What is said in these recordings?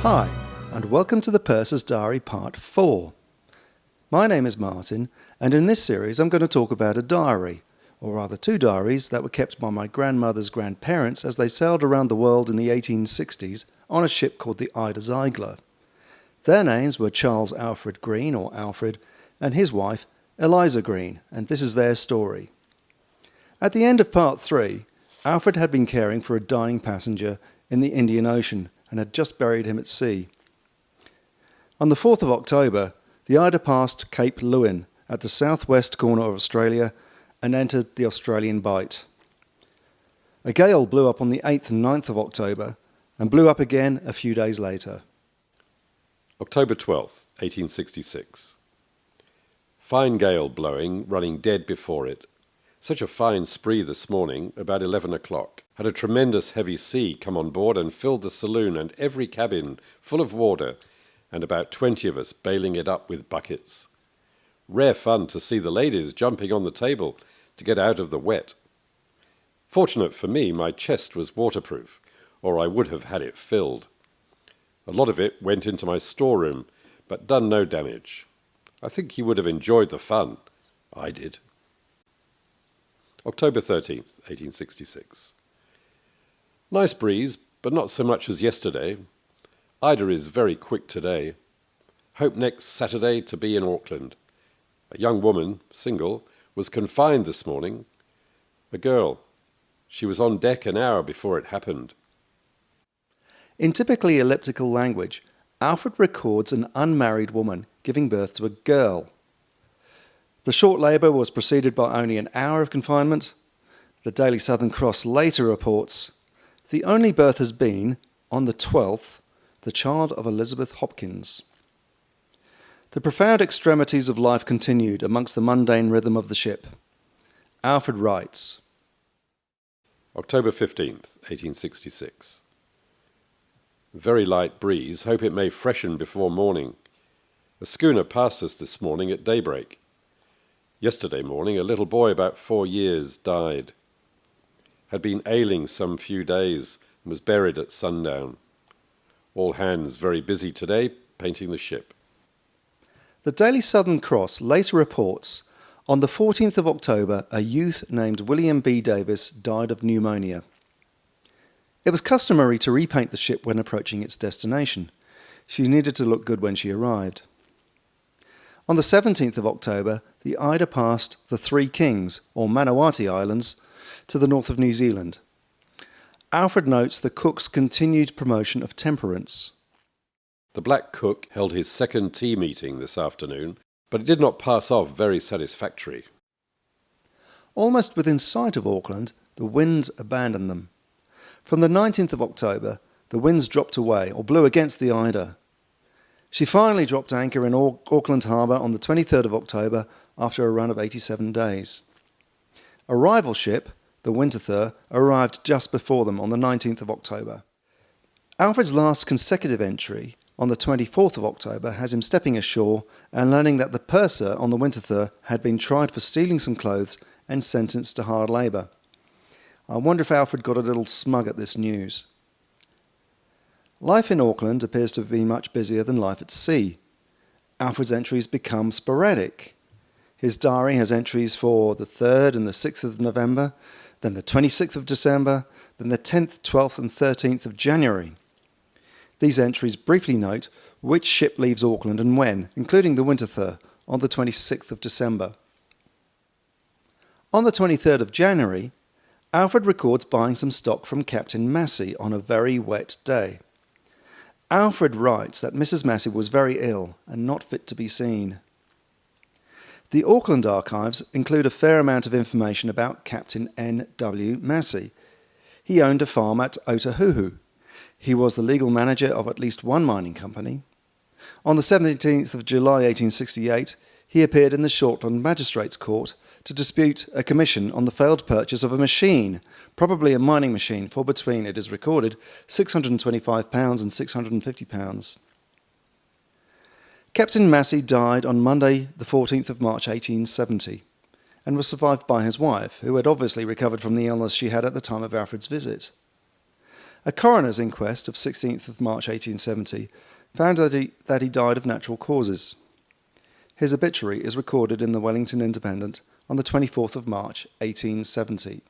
Hi, and welcome to the Purser's Diary Part 4. My name is Martin, and in this series I'm going to talk about a diary, or rather two diaries that were kept by my grandmother's grandparents as they sailed around the world in the 1860s on a ship called the Ida Zeigler. Their names were Charles Alfred Green, or Alfred, and his wife, Eliza Green, and this is their story. At the end of Part 3, Alfred had been caring for a dying passenger in the Indian Ocean and had just buried him at sea. On the 4th of October, the Ida passed Cape Lewin at the southwest corner of Australia and entered the Australian Bight. A gale blew up on the 8th and 9th of October and blew up again a few days later. October 12th, 1866. Fine gale blowing, running dead before it. Such a fine spree this morning, about 11 o'clock. Had a tremendous heavy sea come on board and filled the saloon and every cabin full of water, and about 20 of us bailing it up with buckets. Rare fun to see the ladies jumping on the table to get out of the wet. Fortunate for me, my chest was waterproof, or I would have had it filled. A lot of it went into my storeroom, but done no damage. I think you would have enjoyed the fun. I did. October 13th, 1866. Nice breeze, but not so much as yesterday. Ida is very quick today. Hope next Saturday to be in Auckland. A young woman, single, was confined this morning. A girl. She was on deck an hour before it happened. In typically elliptical language, Alfred records an unmarried woman giving birth to a girl. The short labour was preceded by only an hour of confinement. The Daily Southern Cross later reports, "The only birth has been, on the 12th, the child of Elizabeth Hopkins." The profound extremities of life continued amongst the mundane rhythm of the ship. Alfred writes, October 15th, 1866. Very light breeze, hope it may freshen before morning. A schooner passed us this morning at daybreak. Yesterday morning, a little boy about 4 years died. Had been ailing some few days and was buried at sundown. All hands very busy today, painting the ship. The Daily Southern Cross later reports, on the 14th of October, a youth named William B. Davis died of pneumonia. It was customary to repaint the ship when approaching its destination. She needed to look good when she arrived. On the 17th of October, the Ida passed the Three Kings, or Manawatu Islands, to the north of New Zealand. Alfred notes the cook's continued promotion of temperance. The black cook held his second tea meeting this afternoon, but it did not pass off very satisfactory. Almost within sight of Auckland, the winds abandoned them. From the 19th of October, the winds dropped away or blew against the Ida. She finally dropped anchor in Auckland Harbour on the 23rd of October after a run of 87 days. A rival ship, the Winterthur, arrived just before them on the 19th of October. Alfred's last consecutive entry on the 24th of October has him stepping ashore and learning that the purser on the Winterthur had been tried for stealing some clothes and sentenced to hard labour. I wonder if Alfred got a little smug at this news. Life in Auckland appears to have been much busier than life at sea. Alfred's entries become sporadic. His diary has entries for the 3rd and the 6th of November, then the 26th of December, then the 10th, 12th and 13th of January. These entries briefly note which ship leaves Auckland and when, including the Winterthur, on the 26th of December. On the 23rd of January, Alfred records buying some stock from Captain Massey on a very wet day. Alfred writes that Mrs. Massey was very ill and not fit to be seen. The Auckland archives include a fair amount of information about Captain N.W. Massey. He owned a farm at Otahuhu. He was the legal manager of at least one mining company. On the 17th of July 1868, he appeared in the Shortland Magistrates Court to dispute a commission on the failed purchase of a machine, probably a mining machine, for between, it is recorded, £625 and £650. Captain Massey died on Monday the 14th of March 1870 and was survived by his wife, who had obviously recovered from the illness she had at the time of Alfred's visit. A coroner's inquest of 16th of March 1870 found that he died of natural causes. His obituary is recorded in the Wellington Independent on the 24th of March 1870.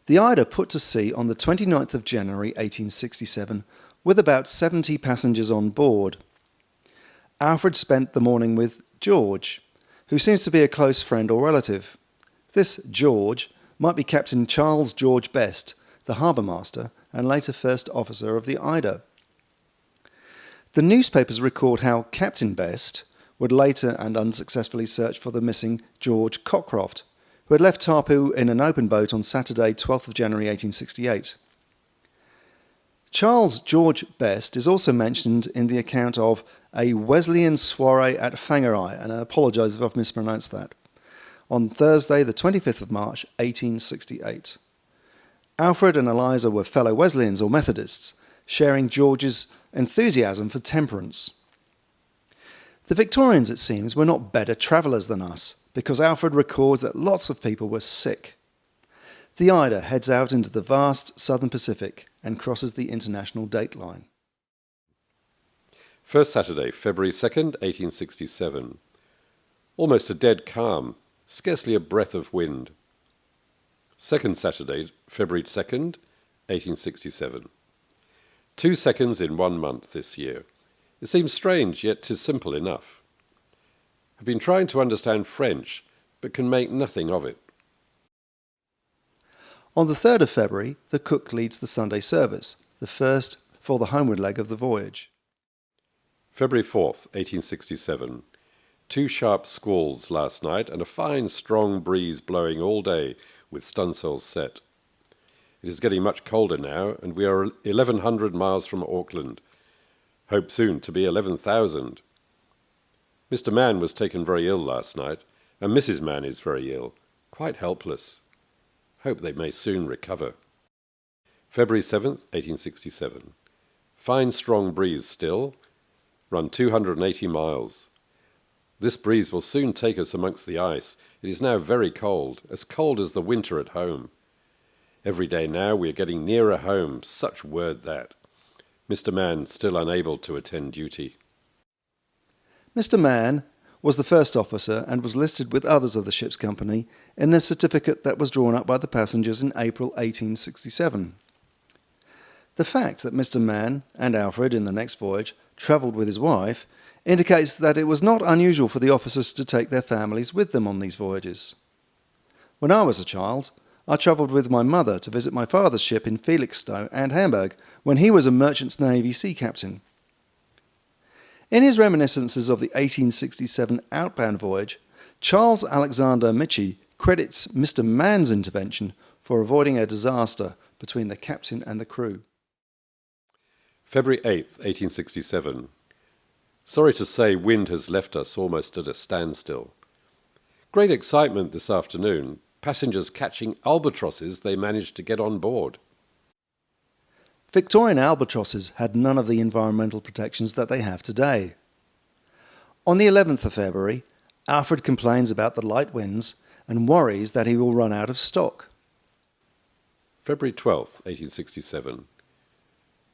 The Ida put to sea on the 29th of January 1867 with about 70 passengers on board. Alfred spent the morning with George, who seems to be a close friend or relative. This George might be Captain Charles George Best, the harbour master and later first officer of the Ida. The newspapers record how Captain Best would later and unsuccessfully search for the missing George Cockcroft, who had left Tarpu in an open boat on Saturday, 12th of January 1868. Charles George Best is also mentioned in the account of a Wesleyan soiree at Whangarei, and I apologise if I've mispronounced that, on Thursday, the 25th of March 1868. Alfred and Eliza were fellow Wesleyans or Methodists, sharing George's enthusiasm for temperance. The Victorians, it seems, were not better travellers than us, because Alfred records that lots of people were sick. The Ida heads out into the vast southern Pacific and crosses the international dateline. First Saturday, February 2nd, 1867. Almost a dead calm, scarcely a breath of wind. Second Saturday, February 2nd, 1867. 2 seconds in 1 month this year. It seems strange, yet 'tis simple enough. I've been trying to understand French, but can make nothing of it. On the 3rd of February, the cook leads the Sunday service, the first for the homeward leg of the voyage. February 4th, 1867. 2 sharp squalls last night and a fine strong breeze blowing all day with stunsails set. It is getting much colder now, and we are 1,100 miles from Auckland. Hope soon to be 11,000. Mr. Mann was taken very ill last night, and Mrs. Mann is very ill, quite helpless. Hope they may soon recover. February 7th, 1867. Fine strong breeze still. Run 280 miles. This breeze will soon take us amongst the ice. It is now very cold as the winter at home. Every day now we are getting nearer home, such word that. Mr. Mann still unable to attend duty. Mr. Mann was the first officer and was listed with others of the ship's company in the certificate that was drawn up by the passengers in April 1867. The fact that Mr. Mann and Alfred in the next voyage travelled with his wife indicates that it was not unusual for the officers to take their families with them on these voyages. When I was a child, I travelled with my mother to visit my father's ship in Felixstowe and Hamburg when he was a Merchant Navy sea captain. In his reminiscences of the 1867 outbound voyage, Charles Alexander Mitchie credits Mr. Mann's intervention for avoiding a disaster between the captain and the crew. February 8th, 1867. Sorry to say wind has left us almost at a standstill. Great excitement this afternoon. Passengers catching albatrosses they managed to get on board. Victorian albatrosses had none of the environmental protections that they have today. On the 11th of February, Alfred complains about the light winds and worries that he will run out of stock. February 12th, 1867.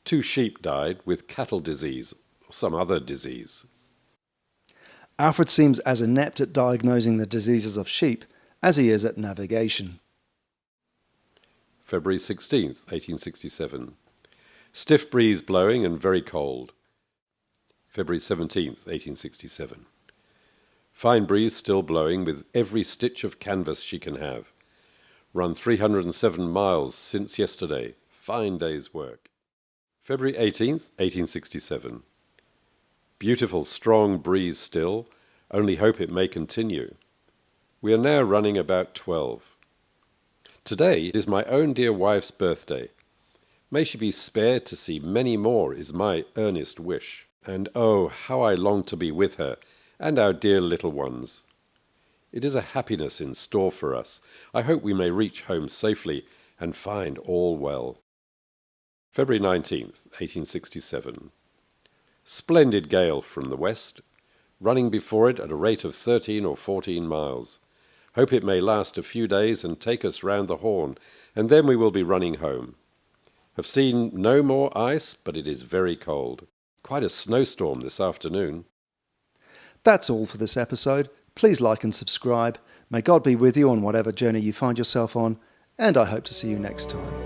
2 sheep died with cattle disease or some other disease. Alfred seems as inept at diagnosing the diseases of sheep as he is at navigation. February 16th, 1867. Stiff breeze blowing and very cold. February 17th, 1867. Fine breeze still blowing with every stitch of canvas she can have. Run 307 miles since yesterday. Fine day's work. February 18th, 1867. Beautiful strong breeze still, only hope it may continue. We are now running about 12. Today is my own dear wife's birthday. May she be spared to see many more is my earnest wish. And oh, how I long to be with her and our dear little ones. It is a happiness in store for us. I hope we may reach home safely and find all well. February 19th, 1867. Splendid gale from the west, running before it at a rate of 13 or 14 miles. Hope it may last a few days and take us round the Horn, and then we will be running home. Have seen no more ice, but it is very cold. Quite a snowstorm this afternoon. That's all for this episode. Please like and subscribe. May God be with you on whatever journey you find yourself on, and I hope to see you next time.